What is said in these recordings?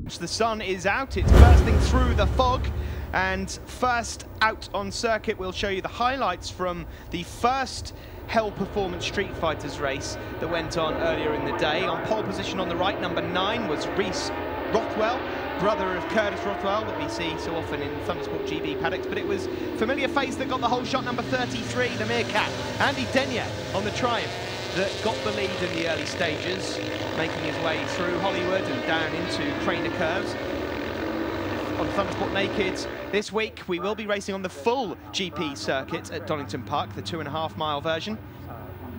The sun is out, it's bursting through the fog, and first out on circuit we'll show you the highlights from the first HEL Performance Street Fighters race that went on earlier in the day. On pole position on the right, number 9 was Reese Rothwell, brother of Curtis Rothwell that we see so often in ThundersportGB paddocks, but it was familiar face that got the whole shot, number 33, the Meerkat, Andy Denyer on the Triumph, that got the lead in the early stages, making his way through Hollywood and down into Craner Curves. On Thundersport Naked this week, we will be racing on the full GP circuit at Donington Park, the 2.5-mile version.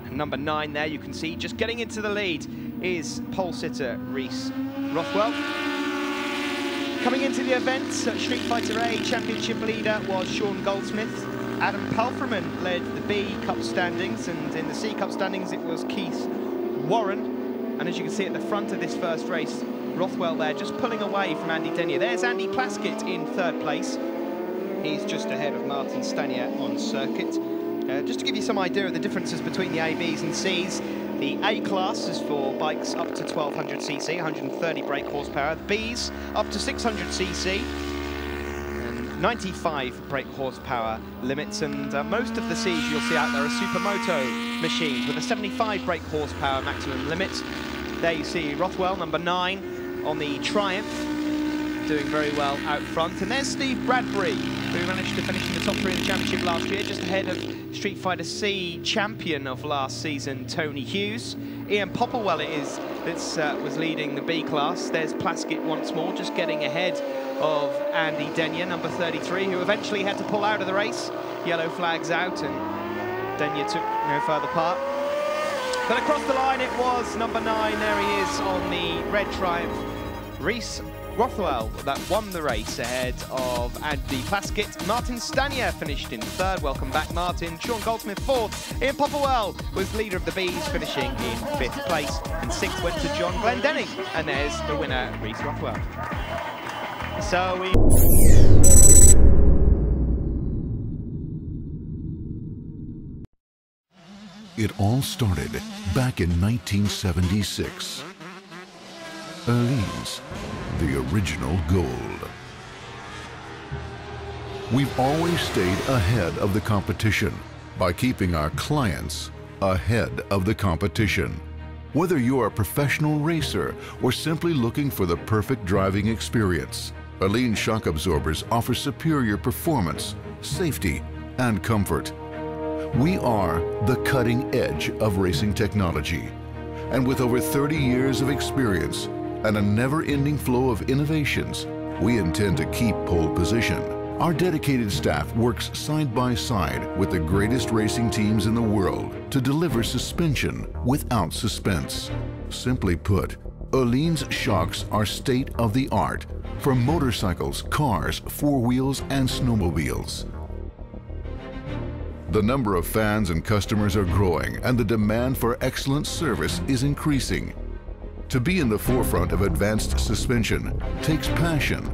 And number 9 there, you can see, just getting into the lead is pole sitter Reese Rothwell. Coming into the event, Street Fighter A championship leader was Sean Goldsmith. Adam Palfreman led the B Cup standings, and in the C Cup standings it was Keith Warren. And as you can see at the front of this first race, Rothwell there just pulling away from Andy Denyer. There's Andy Plaskett in 3rd place. He's just ahead of Martin Stanier on circuit. Just to give you some idea of the differences between the A, Bs and Cs, the A class is for bikes up to 1200cc, 130 brake horsepower. The Bs up to 600cc. 95 brake horsepower limits, and most of the Cs you'll see out there are supermoto machines with a 75 brake horsepower maximum limit. There you see Rothwell, number 9, on the Triumph, doing very well out front. And there's Steve Bradbury, who managed to finish in the top 3 in the championship last year, just ahead of Street Fighter C champion of last season, Tony Hughes. Ian Popplewell it is that was leading the B class. There's Plaskett once more, just getting ahead of Andy Denyer, number 33, who eventually had to pull out of the race. Yellow flags out, and Denyer took no further part. But across the line it was number 9, there he is on the red Triumph, Reese Rothwell, that won the race ahead of Andy Plaskett. Martin Stanier finished in 3rd, welcome back Martin. Sean Goldsmith 4th, Ian Popplewell was leader of the Bs, finishing in 5th place, and 6th went to John Glendenning, and there's the winner, Reese Rothwell. So It all started back in 1976. Orleans, the original gold. We've always stayed ahead of the competition by keeping our clients ahead of the competition. Whether you're a professional racer or simply looking for the perfect driving experience, Orleans shock absorbers offer superior performance, safety, and comfort. We are the cutting edge of racing technology, and with over 30 years of experience and a never-ending flow of innovations, we intend to keep pole position. Our dedicated staff works side by side with the greatest racing teams in the world to deliver suspension without suspense. Simply put, Orleans shocks are state-of-the-art for motorcycles, cars, 4-wheels, and snowmobiles. The number of fans and customers are growing, and the demand for excellent service is increasing. To be in the forefront of advanced suspension takes passion,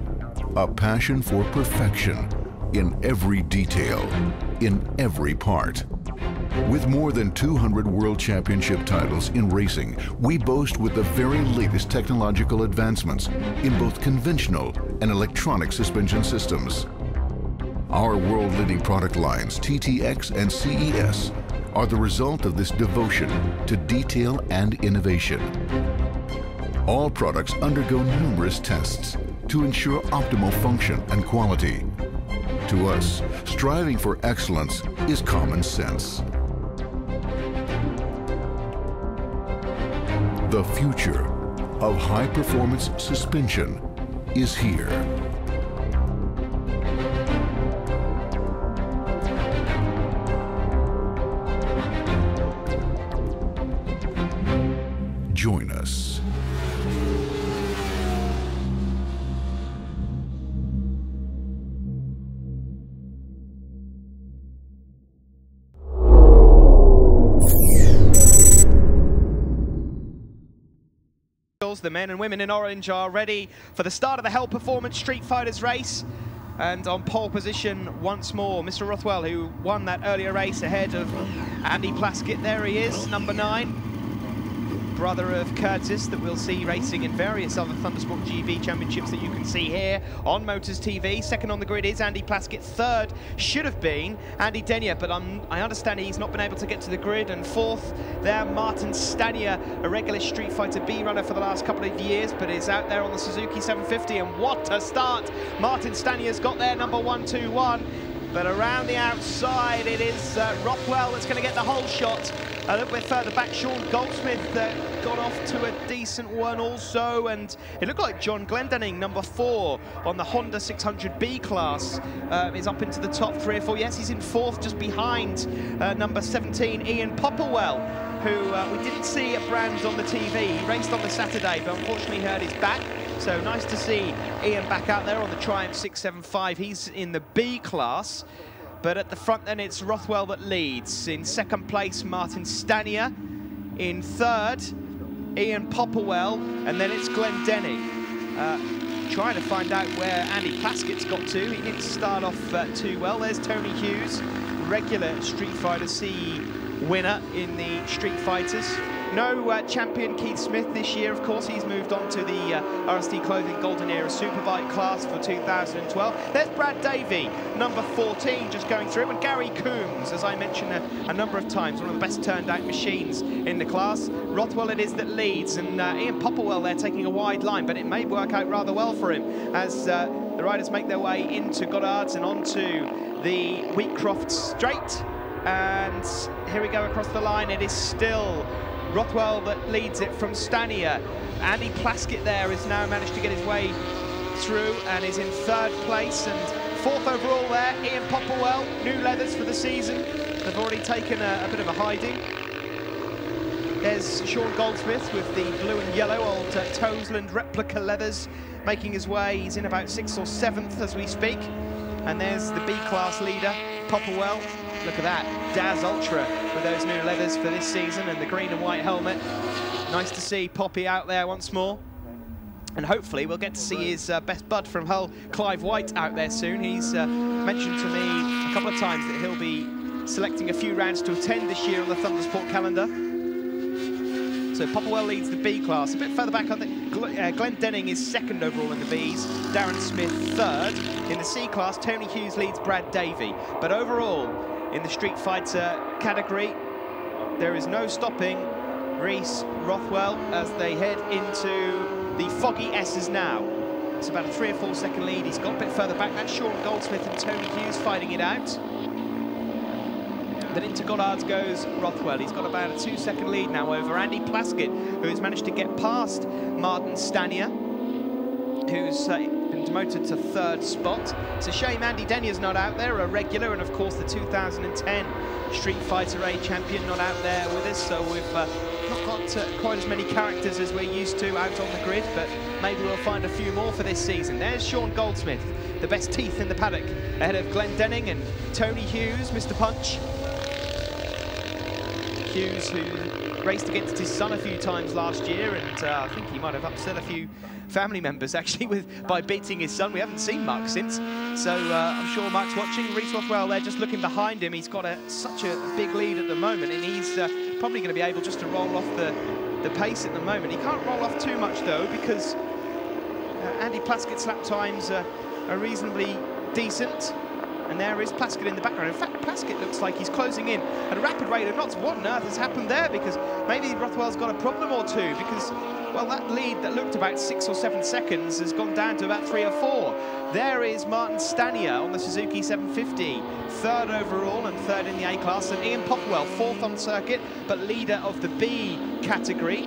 a passion for perfection in every detail, in every part. With more than 200 World Championship titles in racing, we boast with the very latest technological advancements in both conventional and electronic suspension systems. Our world-leading product lines, TTX and CES, are the result of this devotion to detail and innovation. All products undergo numerous tests to ensure optimal function and quality. To us, striving for excellence is common sense. The future of high-performance suspension is here. Join us. The men and women in orange are ready for the start of the HEL Performance Street Fighters race. And on pole position once more, Mr. Rothwell, who won that earlier race ahead of Andy Plaskett. There he is, number 9. brother of Curtis that we'll see racing in various other ThundersportGB championships that you can see here on Motors TV. Second on the grid is Andy Plaskett. Third should have been Andy Denyer, but I understand he's not been able to get to the grid. And fourth there, Martin Stanier, a regular Street Fighter B runner for the last couple of years, but is out there on the Suzuki 750. And what a start! Martin Stanier's got there, number 121. But around the outside, it is Rothwell that's going to get the whole shot. A little bit further back, Sean Goldsmith got off to a decent one also. And it looked like John Glendenning, number 4 on the Honda 600B class, is up into the top 3 or 4. Yes, he's in 4th, just behind number 17, Ian Popplewell, who we didn't see at Brands on the TV. He raced on the Saturday, but unfortunately hurt his back. So nice to see Ian back out there on the Triumph 675. He's in the B class, but at the front then it's Rothwell that leads. In second place, Martin Stanier. In third, Ian Popplewell, and then it's Glendenning. Trying to find out where Andy Plaskett's got to. He didn't start off too well. There's Tony Hughes, regular Street Fighter C winner in the Street Fighters. No champion Keith Smith this year, of course. He's moved on to the RSD Clothing Golden Era Superbike class for 2012. There's Brad Davey, number 14, just going through. And Gary Coombs, as I mentioned a number of times, one of the best turned out machines in the class. Rothwell it is that leads, and Ian Popplewell there taking a wide line, but it may work out rather well for him as the riders make their way into Goddard's and onto the Wheatcroft Straight. And here we go across the line. It is still Rothwell that leads it from Stanier. Andy Plaskett there has now managed to get his way through and is in 3rd place, and 4th overall there, Ian Popplewell, new leathers for the season. They've already taken a bit of a hiding. There's Sean Goldsmith with the blue and yellow old Toesland replica leathers making his way. He's in about 6th or 7th as we speak. And there's the B-class leader, Popplewell. Look at that, Daz Ultra with those new leathers for this season and the green and white helmet. Nice to see Poppy out there once more. And hopefully we'll get to see his best bud from Hull, Clive White, out there soon. He's mentioned to me a couple of times that he'll be selecting a few rounds to attend this year on the Thundersport calendar. So Popplewell leads the B class. A bit further back, I think Glendenning is 2nd overall in the Bs, Darren Smith 3rd. In the C class, Tony Hughes leads Brad Davey. But overall, in the Street Fighter category, there is no stopping Reese Rothwell as they head into the foggy S's now. It's about a 3 or 4 second lead. He's got a bit further back. That's Sean Goldsmith and Tony Hughes fighting it out. Then into Goddard's goes Rothwell. He's got about a 2 second lead now over Andy Plaskett, who has managed to get past Martin Stanier, who's been demoted to 3rd spot. It's a shame Andy Denyer's not out there, a regular, and of course the 2010 Street Fighter A champion not out there with us, so we've not got quite as many characters as we're used to out on the grid, but maybe we'll find a few more for this season. There's Sean Goldsmith, the best teeth in the paddock, ahead of Glendenning and Tony Hughes, Mr. Punch. Hughes, who raced against his son a few times last year, and I think he might have upset a few family members actually by beating his son. We haven't seen Mark since, so I'm sure Mark's watching. Reese Rothwell there just looking behind him. He's got such a big lead at the moment, and he's probably going to be able just to roll off the pace at the moment. He can't roll off too much though, because Andy Plaskett's lap times are reasonably decent. And there is Plaskett in the background. In fact, Plaskett looks like he's closing in at a rapid rate of knots. What on earth has happened there? Because maybe Rothwell's got a problem or two, because, well, that lead that looked about 6 or 7 seconds has gone down to about 3 or 4. There is Martin Stanier on the Suzuki 750, 3rd overall and 3rd in the A class, and Ian Popplewell, 4th on circuit, but leader of the B category.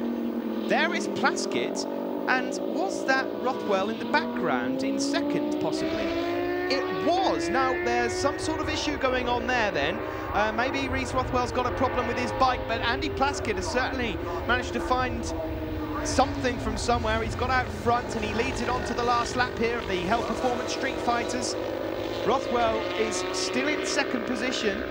There is Plaskett, and was that Rothwell in the background in 2nd, possibly? It was. Now, there's some sort of issue going on there then. Maybe Reese Rothwell's got a problem with his bike, but Andy Plaskett has certainly managed to find something from somewhere. He's got out front and he leads it on to the last lap here of the HEL Performance Street Fighters. Rothwell is still in 2nd position,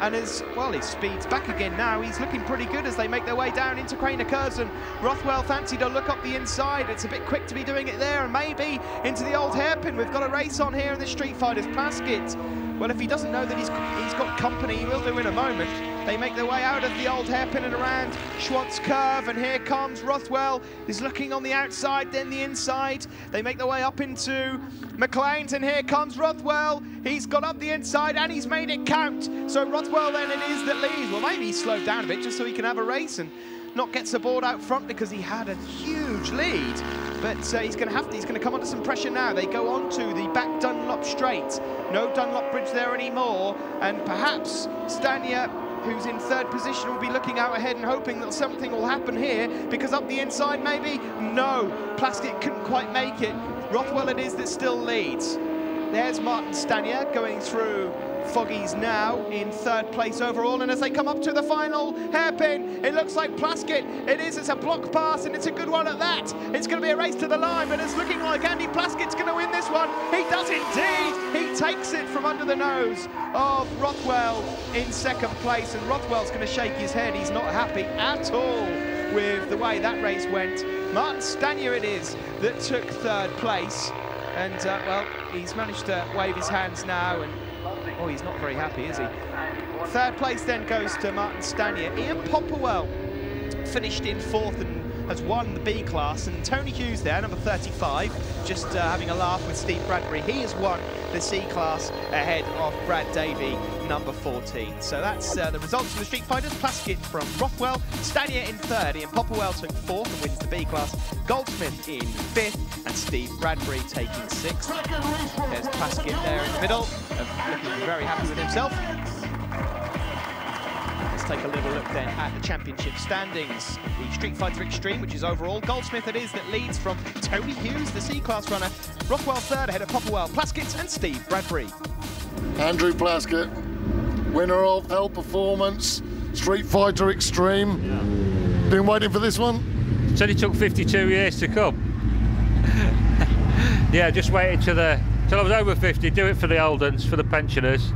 and as well, his speed's back again now. He's looking pretty good as they make their way down into Craner Curzon. Rothwell fancied a look up the inside. It's a bit quick to be doing it there, and maybe into the old hairpin. We've got a race on here in the Street Fighters. Plaskett, Well, if he doesn't know that he's got company, he will do in a moment. They make their way out of the old hairpin and around Schwartz curve, and here comes Rothwell. He's looking on the outside, then the inside. They make their way up into McLean's, and here comes Rothwell. He's got up the inside, and he's made it count. So Rothwell then it is that leads. Well, maybe he slowed down a bit just so he can have a race and not get aboard out front because he had a huge lead. But he's going to come under some pressure now. They go on to the back Dunlop straight. No Dunlop bridge there anymore, and perhaps Stanier, who's in third position, will be looking out ahead and hoping that something will happen here, because up the inside maybe, no, Plaskett couldn't quite make it. Rothwell it is that still leads. There's Martin Stanier going through Foggies now in third place overall, and as they come up to the final hairpin, it looks like Plaskett. It's a block pass, and it's a good one at that. It's going to be a race to the line, but it's looking like Andy Plaskett's going to win this one. He does indeed. He takes it from under the nose of Rothwell in second place, and Rothwell's going to shake his head. He's not happy at all with the way that race went. Martin Stanier it is that took third place, and well, he's managed to wave his hands now, and oh, he's not very happy, is he? Third place then goes to Martin Stanier. Ian Popplewell finished in fourth and has won the B class, and Tony Hughes there, number 35, just having a laugh with Steve Bradbury. He has won the C class ahead of Brad Davey, number 14. So that's the results for the Street Fighters. Plaskett from Rothwell, Stanier in third, Ian Popplewell took fourth and wins the B class, Goldsmith in fifth, and Steve Bradbury taking sixth. There's Plaskett there in the middle, looking very happy with himself. Let's take a little look then at the championship standings. The Street Fighter Extreme, which is overall, Goldsmith it is that leads from Tony Hughes, the C-Class runner. Rothwell third ahead of Popplewell, Plaskett and Steve Bradbury. Andrew Plaskett, winner of HEL Performance, Street Fighter Extreme. Yeah. Been waiting for this one? Said it took 52 years to come. Yeah, just waited till I was over 50, do it for the old uns, for the pensioners.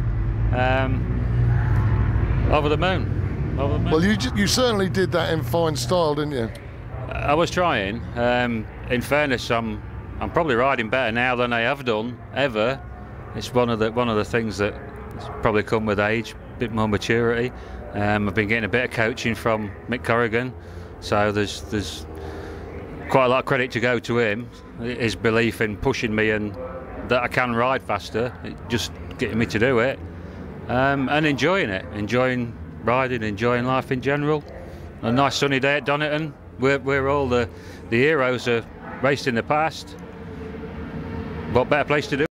Over the moon. Well, you certainly did that in fine style, didn't you? I was trying. In fairness, I'm probably riding better now than I have done ever. It's one of the things that probably come with age, a bit more maturity. I've been getting a bit of coaching from Mick Corrigan, so there's quite a lot of credit to go to him. His belief in pushing me and that I can ride faster, just getting me to do it. And enjoying it, enjoying riding, enjoying life in general. A nice sunny day at Donington, where all the heroes are raced in the past. What better place to do?